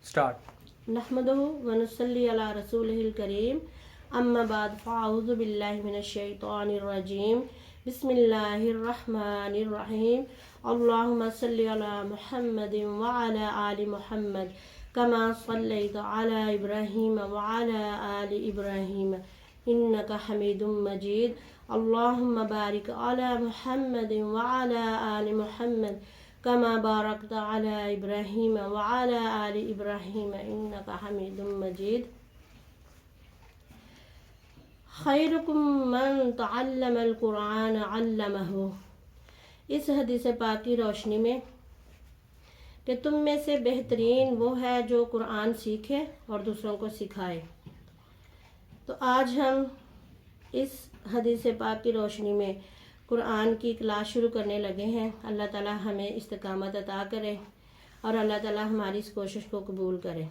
Start. नहमदुहु व नुसल्ली अला रसूलिहिल करीम, अम्मा बाद फ़अऊज़ु बिल्लाहि मिनश शैतानिर रजीम, बिस्मिल्लाहिर रहमानिर रहीम, अल्लाहुम्मा सल्लि अला मुहम्मदिन व अला आलि मुहम्मद कमा सल्लैता अला इब्राहीम व अला आलि इब्राहीम इन्नका हमीदुम मजीद, अल्लाहुम्मा बारिक अला मुहम्मदिन व अला आलि मुहम्मद कमा बारकता अला इब्राहीम व अला आलि इब्राहीम इन्नका हमीदुम मजीद। खैरुकुम मन तअल्लमल कुरान अल्लमहु। इस हदीस पाक की रोशनी में कि तुम में से बेहतरीन वो है जो कुरान सीखे और दूसरों को सिखाए। तो आज हम इस हदीस पाक की रोशनी में कुरान की क्लास शुरू करने लगे हैं। अल्लाह ताला हमें इस्तिकामत अता करे और अल्लाह ताला हमारी इस कोशिश को कबूल करे।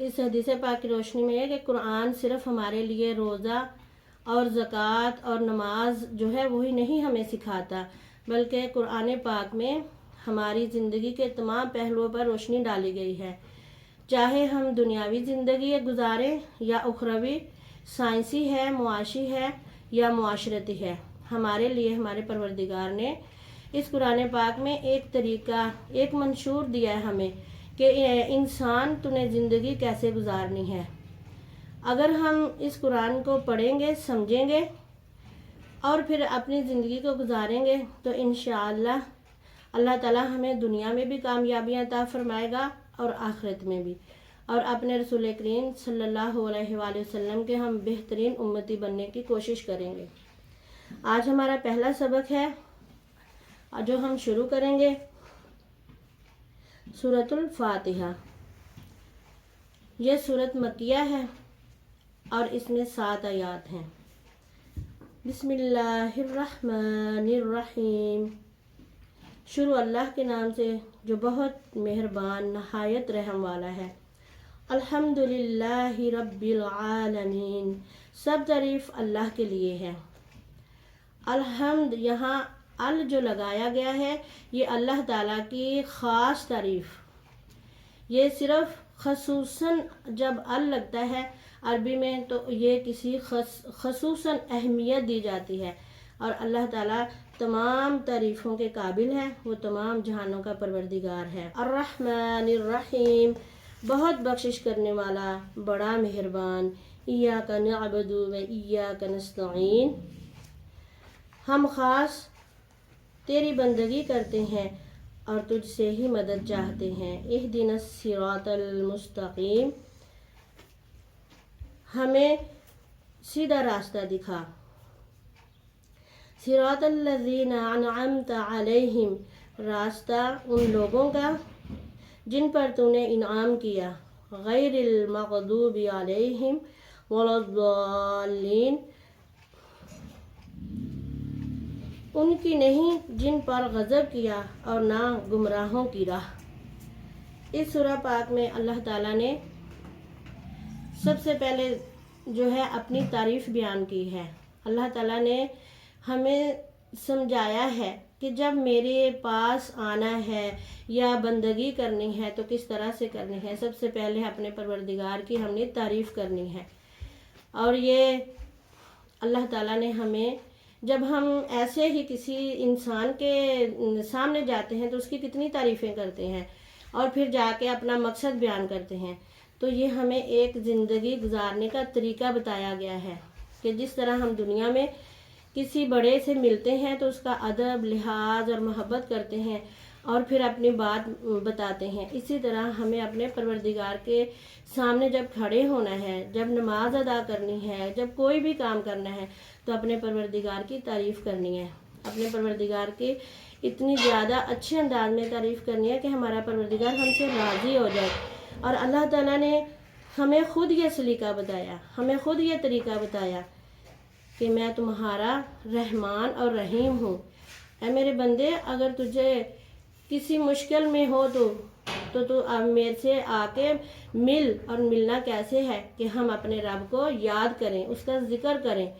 इस हदीस पाक की रोशनी में है कि कुरान सिर्फ़ हमारे लिए रोज़ा और ज़कात और नमाज जो है वही नहीं हमें सिखाता, बल्कि कुरान पाक में हमारी ज़िंदगी के तमाम पहलुओं पर रोशनी डाली गई है। चाहे हम दुनियावी ज़िंदगी गुजारें या उखरवी, साइंसी है, मुआशी है या मुआशरती है, हमारे लिए हमारे परवरदिगार ने इस कुरान पाक में एक तरीका, एक मंशूर दिया है हमें कि इंसान तूने ज़िंदगी कैसे गुजारनी है। अगर हम इस कुरान को पढ़ेंगे, समझेंगे और फिर अपनी ज़िंदगी को गुजारेंगे तो इंशाअल्लाह अल्लाह ताला हमें दुनिया में भी कामयाबियाँ अता फरमाएगा और आखिरत में भी, और अपने रसूल करीम सल्लल्लाहु अलैहि वसल्लम के हम बेहतरीन उम्मती बनने की कोशिश करेंगे। आज हमारा पहला सबक है जो हम शुरू करेंगे सूरतुल फातिहा। यह सूरत मक्किया है और इसमें 7 आयात हैं। बिस्मिल्लाहिर्रहमानिर्रहीम। शुरू अल्लाह के नाम से जो बहुत मेहरबान नहायत रहम वाला है। अल्हम्दुलिल्लाहि रब्बिल आलमीन। सब तारीफ़ अल्लाह के लिए है। अल्हम्द, यहाँ अल जो लगाया गया है ये अल्लाह ताला की ख़ास तारीफ़, ये सिर्फ़ खसूसन जब अल लगता है अरबी में तो ये किसी खसूसन अहमियत दी जाती है, और अल्लाह ताला तमाम तारीफ़ों के काबिल है, वो तमाम जहानों का परवरदिगार है। अर्रहमानिर्रहीम, बहुत बख्शिश करने वाला, बड़ा मेहरबान। इय्याका नअबुदु व इय्याका नस्तईन। हम ख़ास तेरी बंदगी करते हैं और तुझसे ही मदद चाहते हैं। इहदिनस सिरातल मुस्तकीम, हमें सीधा रास्ता दिखा। सिरातल लज़ीना अनअमता अलैहिम, रास्ता उन लोगों का जिन पर तूने इनाम किया। गैरिल मग़दूबि अलैहिम वलद्दाल्लीन, उनकी नहीं जिन पर गज़ब किया और ना गुमराहों की राह। इस सूरा पाक में अल्लाह ताला ने सबसे पहले जो है अपनी तारीफ़ बयान की है। अल्लाह ताला ने हमें समझाया है कि जब मेरे पास आना है या बंदगी करनी है तो किस तरह से करनी है। सबसे पहले अपने परवरदिगार की हमने तारीफ़ करनी है, और ये अल्लाह ताला ने हमें, जब हम ऐसे ही किसी इंसान के सामने जाते हैं तो उसकी कितनी तारीफ़ें करते हैं और फिर जाके अपना मकसद बयान करते हैं, तो ये हमें एक ज़िंदगी गुजारने का तरीका बताया गया है कि जिस तरह हम दुनिया में किसी बड़े से मिलते हैं तो उसका अदब, लिहाज और मोहब्बत करते हैं और फिर अपनी बात बताते हैं, इसी तरह हमें अपने परवरदिगार के सामने जब खड़े होना है, जब नमाज अदा करनी है, जब कोई भी काम करना है तो अपने परवरदिगार की तारीफ़ करनी है। अपने परवरदिगार की इतनी ज़्यादा अच्छे अंदाज में तारीफ़ करनी है कि हमारा परवरदिगार हमसे राज़ी हो जाए। और अल्लाह ताला ने हमें ख़ुद ये सलीका बताया, हमें ख़ुद ये तरीका बताया कि मैं तुम्हारा रहमान और रहीम हूँ। ऐ मेरे बंदे, अगर तुझे किसी मुश्किल में हो तो तू अब मेरे से आके मिल। और मिलना कैसे है कि हम अपने रब को याद करें, उसका ज़िक्र करें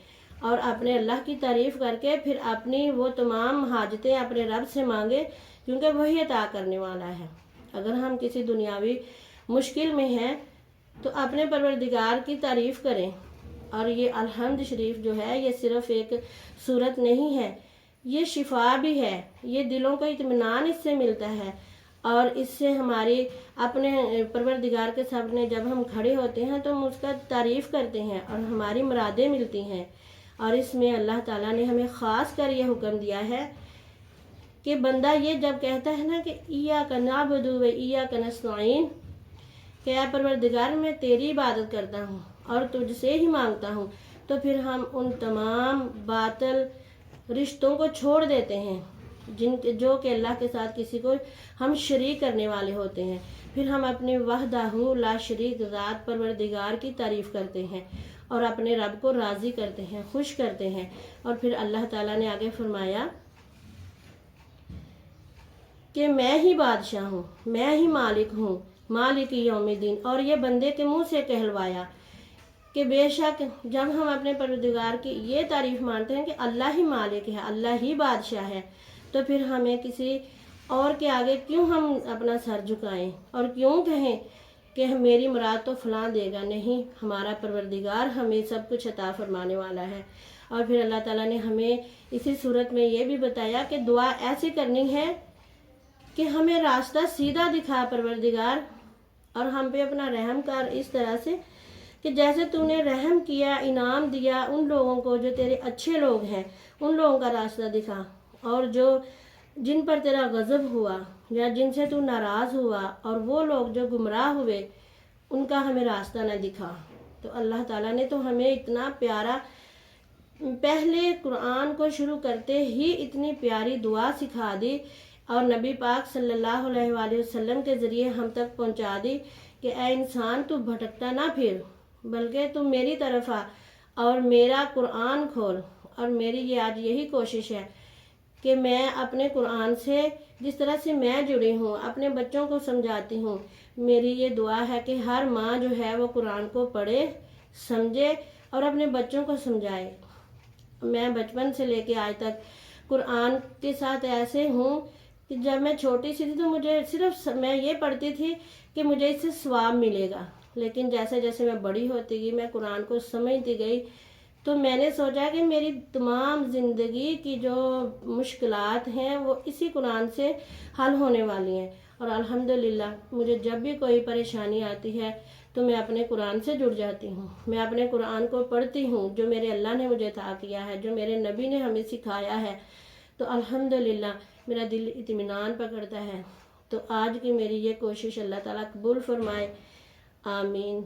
और अपने अल्लाह की तारीफ़ करके फिर अपनी वो तमाम हाजतें अपने रब से मांगे, क्योंकि वही अता करने वाला है। اگر ہم کسی دنیاوی مشکل میں ہیں تو اپنے پروردگار کی تعریف کریں. اور یہ الحمد شریف جو ہے یہ صرف ایک صورت نہیں ہے، یہ شفا بھی ہے. یہ دلوں کو اطمینان اس سے ملتا ہے، اور اس سے ہماری اپنے پروردگار کے سامنے جب ہم کھڑے ہوتے ہیں تو ہم اس کا تعریف کرتے ہیں اور ہماری مرادیں ملتی ہیں. اور اس میں اللہ تعالیٰ نے ہمیں خاص کر یہ حکم دیا ہے کہ بندہ یہ جب کہتا ہے نا کہ ایاک نعبد و ایاک نستعین، کہ اے پروردگار میں تیری عبادت کرتا ہوں اور تجھ سے ہی مانگتا ہوں، تو پھر ہم ان تمام باطل رشتوں کو چھوڑ دیتے ہیں جو کہ اللہ کے ساتھ کسی کو ہم شریک کرنے والے ہوتے ہیں. پھر ہم اپنے وحدہ لا شریک ذات پروردگار کی تعریف کرتے ہیں اور اپنے رب کو راضی کرتے ہیں، خوش کرتے ہیں. اور پھر اللہ تعالیٰ نے آگے فرمایا کہ میں ہی بادشاہ ہوں، میں ہی مالک ہوں، مالک یوم الدین. اور یہ بندے کے منہ سے کہلوایا کہ بے شک جب ہم اپنے پروردگار کی یہ تعریف مانتے ہیں کہ اللہ ہی مالک ہے، اللہ ہی بادشاہ ہے، تو پھر ہمیں کسی اور کے آگے کیوں ہم اپنا سر جھکائیں اور کیوں کہیں کہ میری مراد تو فلاں دے گا. نہیں، ہمارا پروردگار ہمیں سب کچھ عطا فرمانے والا ہے. اور پھر اللہ تعالیٰ نے ہمیں اسی صورت میں یہ بھی بتایا کہ دعا ایسی کرنی ہے کہ ہمیں راستہ سیدھا دکھا پروردگار، اور ہم پہ اپنا رحم کر اس طرح سے کہ جیسے تو نے رحم کیا، انعام دیا ان لوگوں کو جو تیرے اچھے لوگ ہیں، ان لوگوں کا راستہ دکھا. اور جن پر تیرا غضب ہوا یا جن سے تو ناراض ہوا اور وہ لوگ جو گمراہ ہوئے، ان کا ہمیں راستہ نہ دکھا. تو اللہ تعالیٰ نے تو ہمیں اتنا پیارا، پہلے قرآن کو شروع کرتے ہی اتنی پیاری دعا سکھا دی اور نبی پاک صلی اللہ علیہ وآلہ وسلم کے ذریعے ہم تک پہنچا دی کہ اے انسان تو بھٹکتا نہ پھر، بلکہ تم میری طرف آ اور میرا قرآن کھول. اور میری یہ آج یہی کوشش ہے کہ میں اپنے قرآن سے جس طرح سے میں جڑی ہوں، اپنے بچوں کو سمجھاتی ہوں. میری یہ دعا ہے کہ ہر ماں جو ہے وہ قرآن کو پڑھے، سمجھے اور اپنے بچوں کو سمجھائے. میں بچپن سے لے کے آج تک قرآن کے ساتھ ایسے ہوں کہ جب میں چھوٹی سی تھی تو مجھے صرف میں یہ پڑھتی تھی کہ مجھے اس سے ثواب ملے گا. لیکن جیسے جیسے میں بڑی ہوتی گئی، میں قرآن کو سمجھتی گئی، تو میں نے سوچا کہ میری تمام زندگی کی جو مشکلات ہیں وہ اسی قرآن سے حل ہونے والی ہیں. اور الحمدللہ مجھے جب بھی کوئی پریشانی آتی ہے تو میں اپنے قرآن سے جڑ جاتی ہوں. میں اپنے قرآن کو پڑھتی ہوں جو میرے اللہ نے مجھے عطا کیا ہے، جو میرے نبی نے ہمیں سکھایا ہے. تو الحمدللہ میرا دل اطمینان پکڑتا ہے. تو آج کی میری یہ کوشش اللہ تعالیٰ قبول فرمائے. آمین.